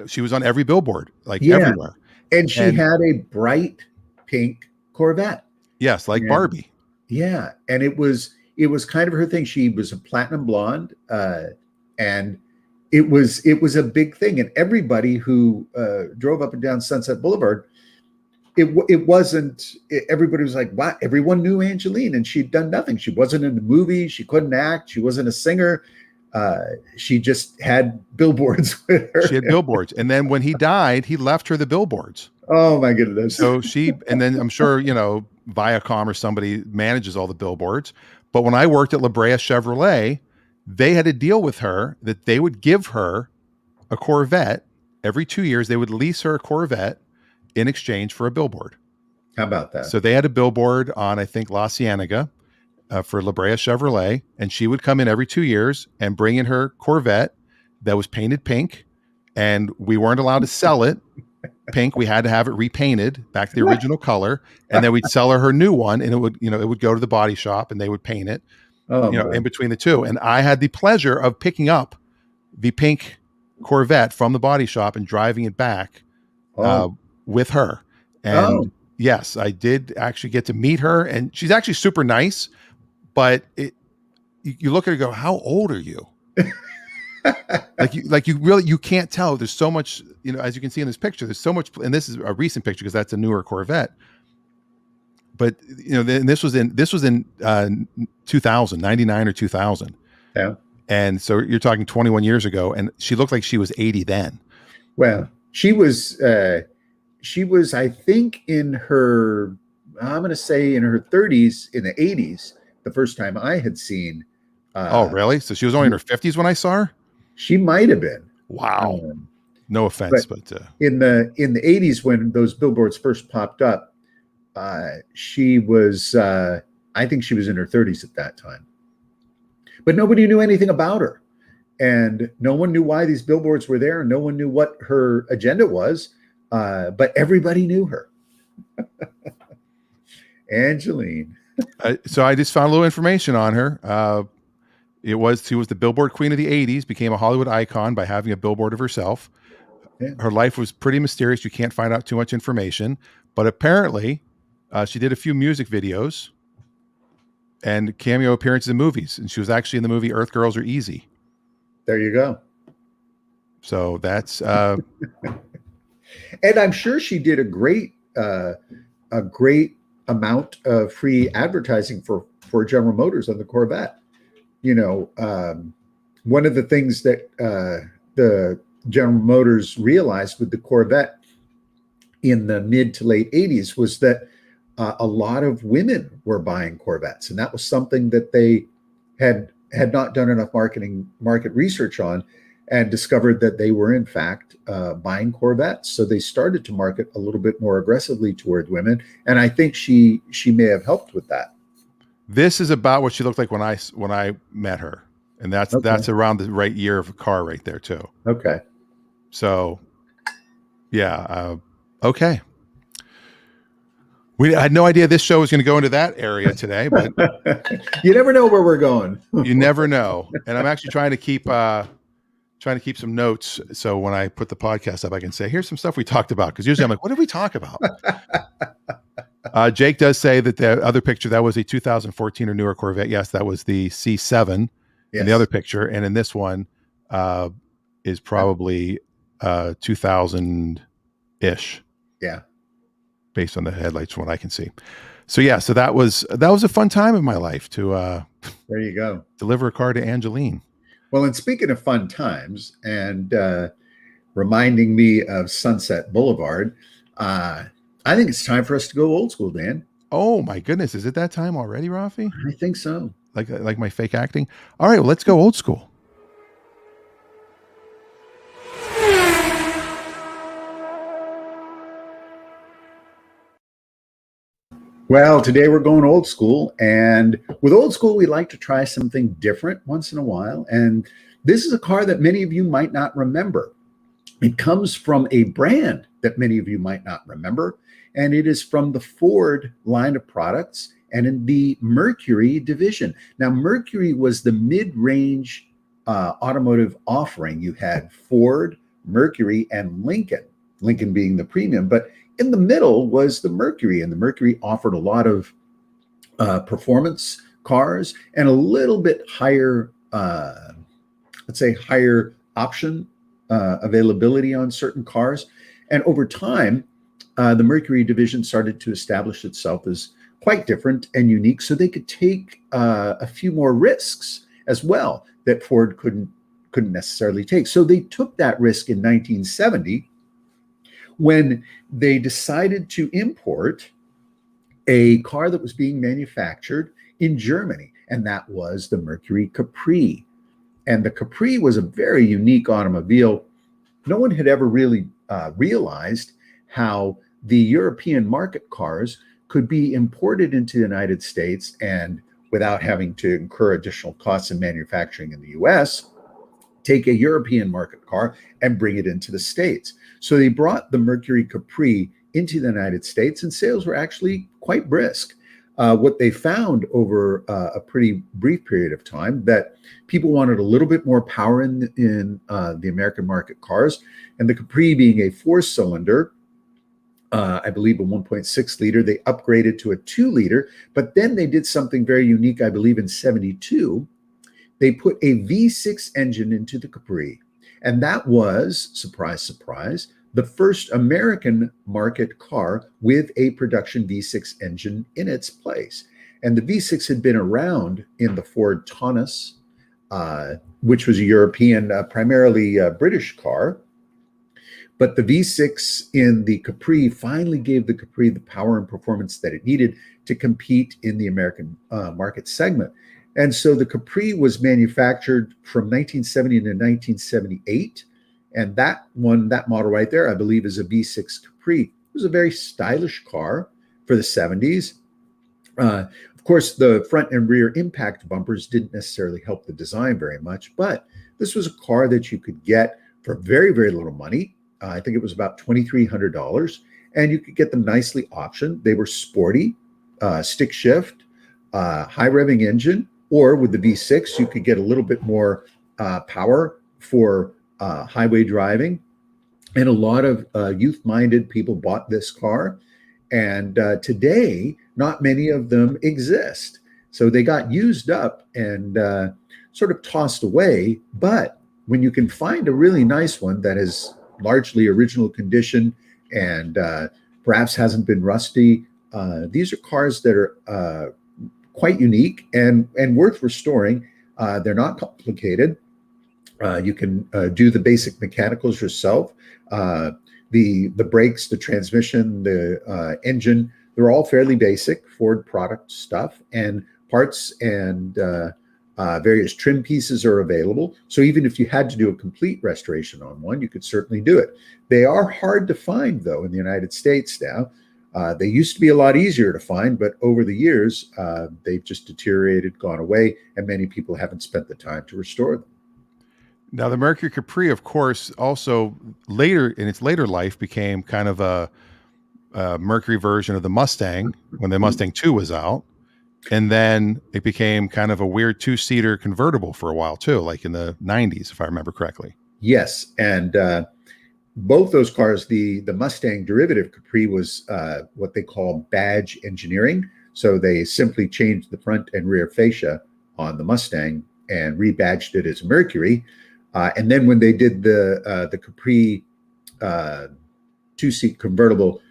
she was on every billboard, everywhere. And she had a bright pink Corvette. Yes, like Barbie. Yeah, and it was kind of her thing. She was a platinum blonde, and it was a big thing. And everybody who drove up and down Sunset Boulevard, it wasn't. Everybody was like, "Wow!" Everyone knew Angeline, and she'd done nothing. She wasn't in the movie. She couldn't act. She wasn't a singer. She just had billboards with her. She had billboards, and then when he died, he left her the billboards. Oh my goodness! So and then I'm sure Viacom or somebody manages all the billboards. But when I worked at La Brea Chevrolet, they had a deal with her that they would give her a Corvette every 2 years. They would lease her a Corvette in exchange for a billboard. How about that? So they had a billboard on, I think, La Cienega for La Brea Chevrolet, and she would come in every 2 years and bring in her Corvette that was painted pink, and we weren't allowed to sell it pink. We had to have it repainted back to the original color, and then we'd sell her new one, and it would go to the body shop and they would paint it, in between the two. And I had the pleasure of picking up the pink Corvette from the body shop and driving it back with her. And yes, I did actually get to meet her, and she's actually super nice, but you look at her and go, "How old are you?" you can't tell. There's so much, as you can see in this picture, there's so much, and this is a recent picture because that's a newer Corvette. but this was in 2000, 99 or 2000. Yeah. And so you're talking 21 years ago, and she looked like she was 80 then. Well, she was, I think, in her, I'm going to say in her 30s, in the 80s, the first time I had seen. Oh, really? So she was only in her 50s when I saw her? She might have been. Wow. No offense, But but in the 80s, when those billboards first popped up, she was, I think she was in her 30s at that time. But nobody knew anything about her. And no one knew why these billboards were there. And no one knew what her agenda was. But everybody knew her. Angeline. so I just found a little information on her. She was the Billboard Queen of the 80s, became a Hollywood icon by having a billboard of herself. Yeah. Her life was pretty mysterious. You can't find out too much information. But apparently, she did a few music videos and cameo appearances in movies. And she was actually in the movie Earth Girls Are Easy. There you go. So that's... and I'm sure she did a great amount of free advertising for General Motors on the Corvette. One of the things that the General Motors realized with the Corvette in the mid to late 80s was that a lot of women were buying Corvettes, and that was something that they had not done enough market research on, and discovered that they were in fact buying Corvettes. So they started to market a little bit more aggressively toward women, and I think she may have helped with that. This is about what she looked like when I met her, and that's around the right year of a car right there too. Okay. So, yeah. Okay. We had no idea this show was going to go into that area today, but you never know where we're going. You never know. And I'm actually trying to keep some notes, so when I put the podcast up, I can say, here's some stuff we talked about. Because usually I'm like, what did we talk about? Jake does say that the other picture, that was a 2014 or newer Corvette. Yes, that was the C7 in the other picture. And in this one is probably 2000-ish. Yeah. Based on the headlights from what I can see. So yeah, so that was a fun time in my life to there you go. Deliver a car to Angeline. Well, and speaking of fun times and reminding me of Sunset Boulevard, I think it's time for us to go old school, Dan. Oh my goodness, is it that time already, Raffi? I think so. Like my fake acting. All right, well, let's go old school. Well, today we're going old school, and with old school, we like to try something different once in a while. And this is a car that many of you might not remember. It comes from a brand that many of you might not remember, and it is from the Ford line of products and in the Mercury division. Now, Mercury was the mid-range automotive offering. You had Ford, Mercury, and Lincoln being the premium, but in the middle was the Mercury, and the Mercury offered a lot of performance cars and a little bit higher, let's say higher option availability on certain cars. And over time, the Mercury division started to establish itself as quite different and unique, so they could take a few more risks as well that Ford couldn't necessarily take. So they took that risk in 1970 when they decided to import a car that was being manufactured in Germany, and that was the Mercury Capri. And the Capri was a very unique automobile. No one had ever really realized how the European market cars could be imported into the United States, and without having to incur additional costs in manufacturing in the US, take a European market car and bring it into the States. So they brought the Mercury Capri into the United States, and sales were actually quite brisk. What they found over a pretty brief period of time, that people wanted a little bit more power in the American market cars, and the Capri being a 4-cylinder, I believe a 1.6 liter, they upgraded to a 2-liter, but then they did something very unique, I believe in 72. They put a V6 engine into the Capri, and that was, surprise, surprise, the first American market car with a production V6 engine in its place. And the V6 had been around in the Ford Taunus, which was a European, primarily British car. But the V6 in the Capri finally gave the Capri the power and performance that it needed to compete in the American market segment. And so the Capri was manufactured from 1970 to 1978. And that model right there, I believe, is a V6 Capri. It was a very stylish car for the 70s. Of course, the front and rear impact bumpers didn't necessarily help the design very much, but this was a car that you could get for very, very little money. I think it was about $2,300, and you could get them nicely optioned. They were sporty, stick shift, high revving engine, or with the V6, you could get a little bit more power for highway driving. And a lot of youth-minded people bought this car. And today, not many of them exist. So they got used up and sort of tossed away. But when you can find a really nice one that is largely original condition and perhaps hasn't been rusty, these are cars that are quite unique and worth restoring. They're not complicated. You can do the basic mechanicals yourself. The brakes, the transmission, the engine, they're all fairly basic Ford product stuff, and parts and various trim pieces are available. So even if you had to do a complete restoration on one, you could certainly do it. They are hard to find, though, in the United States now. They used to be a lot easier to find, but over the years, they've just deteriorated, gone away, and many people haven't spent the time to restore them. Now, the Mercury Capri, of course, also later in its later life became kind of a Mercury version of the Mustang when the Mustang 2 was out. And then it became kind of a weird two-seater convertible for a while, too, like in the 90s, if I remember correctly. Yes. And both those cars, the Mustang derivative Capri was what they call badge engineering. So they simply changed the front and rear fascia on the Mustang and rebadged it as Mercury. And then when they did the Capri two-seat convertible,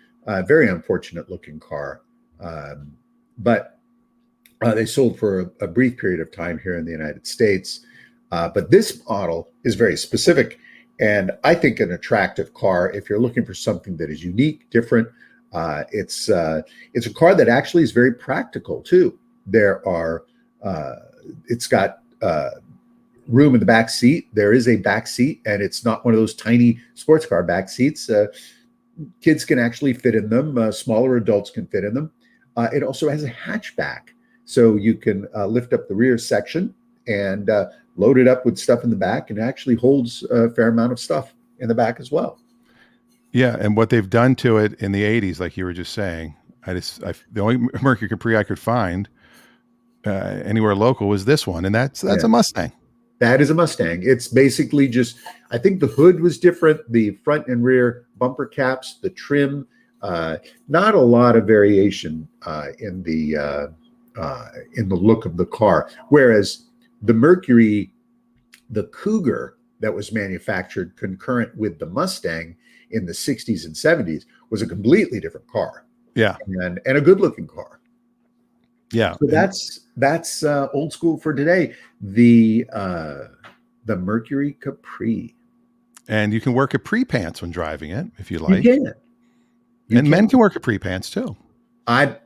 very unfortunate looking car. But they sold for a brief period of time here in the United States. But this model is very specific and I think an attractive car if you're looking for something that is unique, different. It's a car that actually is very practical too. It's got room in the back seat. There is a back seat, and it's not one of those tiny sports car back seats. Kids can actually fit in them. Smaller adults can fit in them. It also has a hatchback, so you can lift up the rear section and load it up with stuff in the back, and it actually holds a fair amount of stuff in the back as well. Yeah, and what they've done to it in the 80s, like you were just saying, the only Mercury Capri I could find anywhere local was this one, and that's a Mustang. That is a Mustang. It's basically just, I think the hood was different, the front and rear bumper caps, the trim, not a lot of variation in the look of the car. Whereas the Mercury, the Cougar that was manufactured concurrent with the Mustang in the 60s and 70s was a completely different car. Yeah. And a good looking car. Yeah. So that's old school for today. The Mercury Capri. And you can wear Capri pants when driving it if you like. You can. Men can wear Capri pants too. I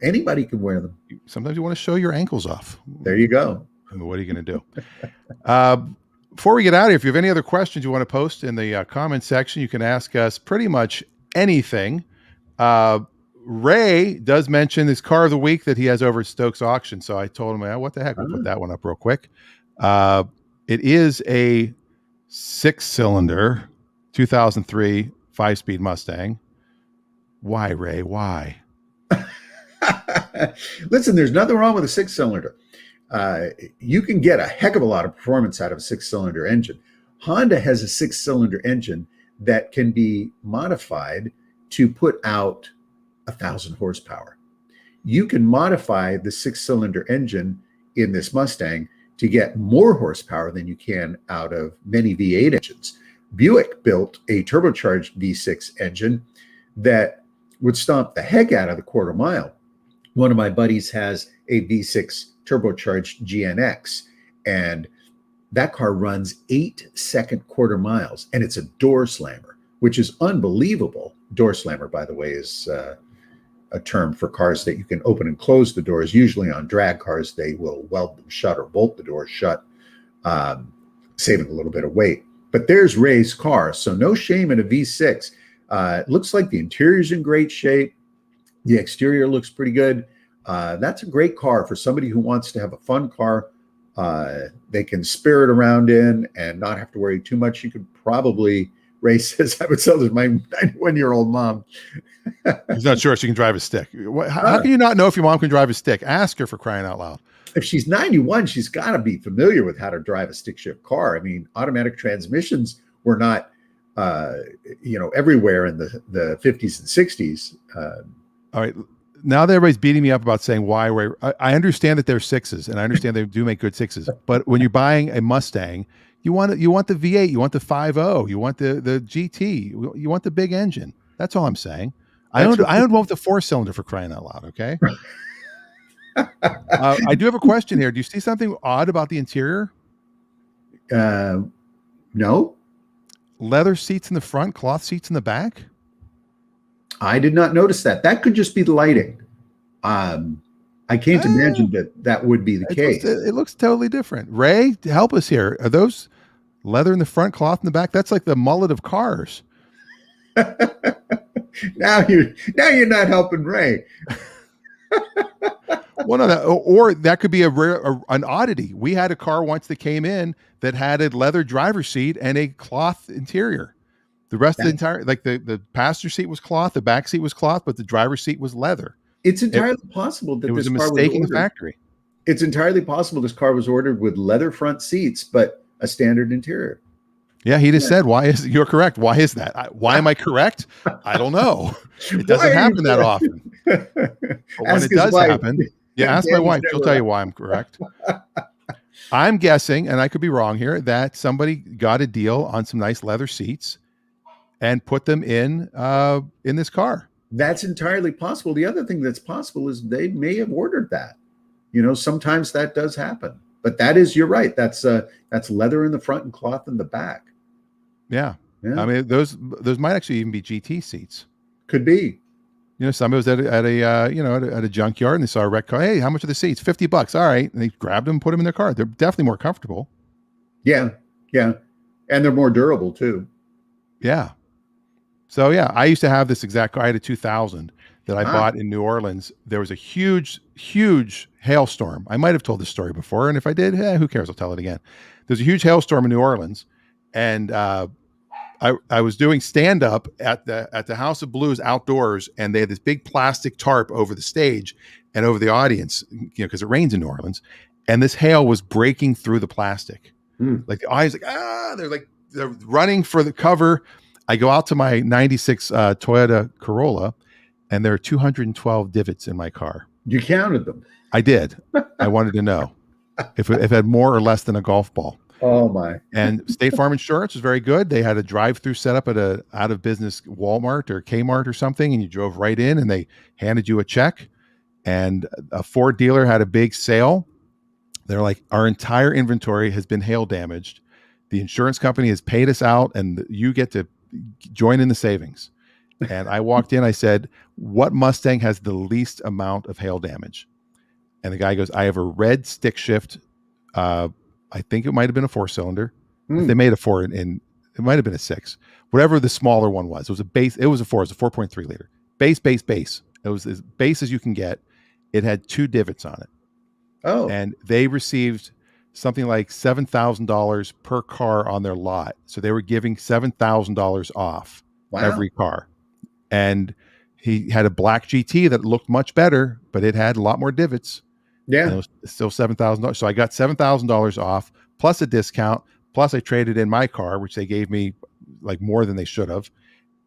anybody can wear them. Sometimes you want to show your ankles off. There you go. What are you going to do? Before we get out of here, if you have any other questions you want to post in the comment section, you can ask us pretty much anything. Ray does mention this car of the week that he has over at Stokes Auction. So I told him, what the heck? We'll put that one up real quick. It is a 6-cylinder 2003 5-speed Mustang. Why, Ray? Why? Listen, there's nothing wrong with a 6-cylinder. You can get a heck of a lot of performance out of a 6-cylinder engine. Honda has a 6-cylinder engine that can be modified to put out 1,000 horsepower. You can modify the 6-cylinder engine in this Mustang to get more horsepower than you can out of many V8 engines. Buick built a turbocharged V6 engine that would stomp the heck out of the quarter mile. One of my buddies has a V6 turbocharged GNX, and that car runs 8-second quarter miles, and it's a door slammer, which is unbelievable. Door slammer, by the way, is a term for cars that you can open and close the doors. Usually on drag cars, they will weld them shut or bolt the doors shut, saving a little bit of weight. But there's Ray's car, so no shame in a V6. It looks like the interior's in great shape. The exterior looks pretty good. That's a great car for somebody who wants to have a fun car. They can spirit around in and not have to worry too much. You could probably, Ray says, I would sell this to my 91-year-old mom. He's not sure if she can drive a stick. How can you not know if your mom can drive a stick? Ask her, for crying out loud. If she's 91, she's got to be familiar with how to drive a stick shift car. I mean, automatic transmissions were not, everywhere in the 50s and 60s. All right. Now that everybody's beating me up about saying why, I understand that they're sixes, and I understand they do make good sixes. But when you're buying a Mustang, you want the V8, you want the 5.0, you want the GT, you want the big engine. That's all I'm saying. I don't want the 4-cylinder, for crying out loud. Okay. I do have a question here. Do you see something odd about the interior? No. Leather seats in the front, cloth seats in the back. I did not notice that. That could just be the lighting. I can't imagine that would be the case. It looks totally different. Ray, help us here. Are those leather in the front, cloth in the back? That's like the mullet of cars. Now you're not helping Ray. Well, no, or that could be an oddity. We had a car once that came in that had a leather driver's seat and a cloth interior. The rest of the entire, like the passenger seat was cloth, the back seat was cloth, but the driver's seat was leather. It's entirely possible that it was this a car mistake was in the ordered. factory. It's entirely possible this car was ordered with leather front seats, but a standard interior. Yeah, he just said, you're correct. Why is that? Why am I correct? I don't know. It doesn't happen that often. But when it does happen, ask my wife. She'll tell you why I'm correct. I'm guessing, and I could be wrong here, that somebody got a deal on some nice leather seats and put them in this car. That's entirely possible. The other thing that's possible is they may have ordered that. Sometimes that does happen. But you're right. That's leather in the front and cloth in the back. Yeah. I mean, those might actually even be GT seats. Could be. Somebody was at a junkyard and they saw a wrecked car. Hey, how much are the seats? $50. All right. And they grabbed them, put them in their car. They're definitely more comfortable. Yeah. Yeah. And they're more durable too. Yeah. So I used to have this exact car. I had a 2000 that I bought in New Orleans. There was a huge, huge hailstorm. I might have told this story before. And if I did, who cares? I'll tell it again. There's a huge hailstorm in New Orleans. And, I was doing stand up at the House of Blues outdoors, and they had this big plastic tarp over the stage and over the audience, because it rains in New Orleans, and this hail was breaking through the plastic. Like the audience, they're running for the cover. I go out to my 96 Toyota Corolla, and there are 212 divots in my car. You counted them. I did. I wanted to know if it had more or less than a golf ball. Oh my. And State Farm Insurance was very good. They had a drive-through set up at a out of business Walmart or Kmart or something, and you drove right in and they handed you a check. And a Ford dealer had a big sale. They're like, our entire inventory has been hail damaged. The insurance company has paid us out and you get to join in the savings. And I walked in, I said, what Mustang has the least amount of hail damage? And the guy goes, I have a red stick shift. I think it might have been a 4-cylinder. If they made a 4 in it might have been a 6. Whatever the smaller one was. It was a base. It was a 4. It was a 4.3 liter. Base. It was as base as you can get. It had 2 divots on it. Oh. And they received something like $7,000 per car on their lot. So they were giving $7,000 off every car. And he had a black GT that looked much better, but it had a lot more divots. Yeah. And it was still $7,000. So I got $7,000 off plus a discount. Plus I traded in my car, which they gave me like more than they should have.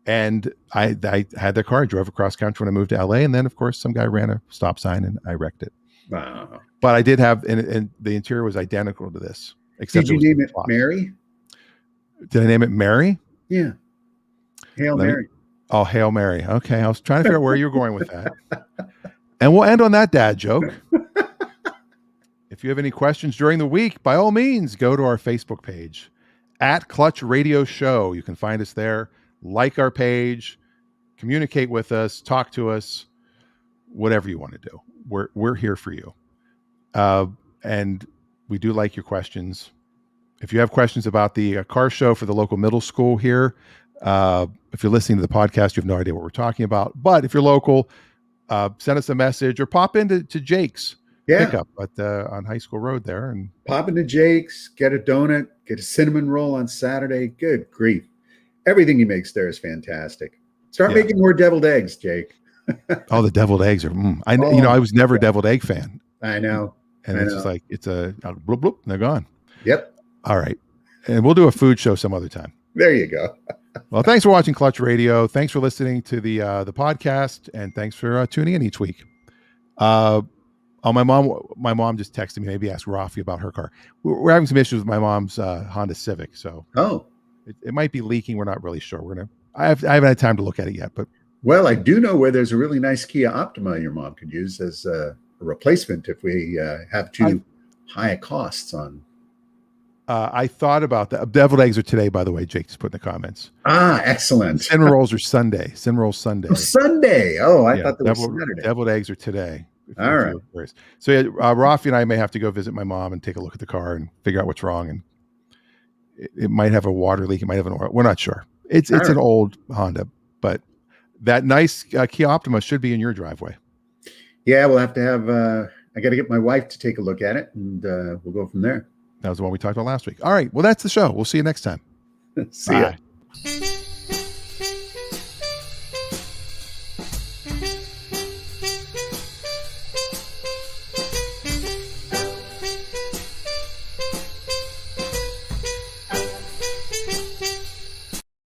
And I had their car. I drove across country when I moved to LA. And then of course some guy ran a stop sign and I wrecked it. Wow. But I did have, and the interior was identical to this. Except did you name it Mary? Did I name it Mary? Yeah. Hail Mary. Oh, Hail Mary. Okay. I was trying to figure out where you're going with that. And we'll end on that dad joke. If you have any questions during the week, by all means, go to our Facebook page at Clutch Radio Show. You can find us there. Like our page, communicate with us, talk to us, whatever you want to do. We're here for you. And we do like your questions. If you have questions about the car show for the local middle school here, if you're listening to the podcast, you have no idea what we're talking about. But if you're local, send us a message or pop into Jake's pickup on High School Road there. And pop into Jake's, get a donut, get a cinnamon roll on Saturday. Good grief. Everything he makes there is fantastic. Start making more deviled eggs, Jake. Oh, the deviled eggs are, I was never a deviled egg fan. I know. And it's just like, it's a bloop, bloop, and they're gone. Yep. All right. And we'll do a food show some other time. There you go. Well, thanks for watching Clutch Radio. Thanks for listening to the podcast, and thanks for tuning in each week. My mom just texted me. Maybe ask Raffi about her car. We're having some issues with my mom's Honda Civic, so it might be leaking. We're not really sure. I haven't had time to look at it yet, but I do know where there's a really nice Kia Optima your mom could use as a replacement if we have too high costs on. I thought about that. Deviled eggs are today, by the way. Jake just put in the comments. Excellent. Cinnamon rolls are Sunday. Cinnamon rolls Sunday. Oh, Sunday. Oh, I thought that was Saturday. Deviled eggs are today. All right. So Raffi and I may have to go visit my mom and take a look at the car and figure out what's wrong. And it might have a water leak. It might have an oil. We're not sure. It's an old Honda, but that nice Kia Optima should be in your driveway. Yeah, we'll have to have. I got to get my wife to take a look at it, and we'll go from there. That was the one we talked about last week. All right. Well, that's the show. We'll see you next time. See ya.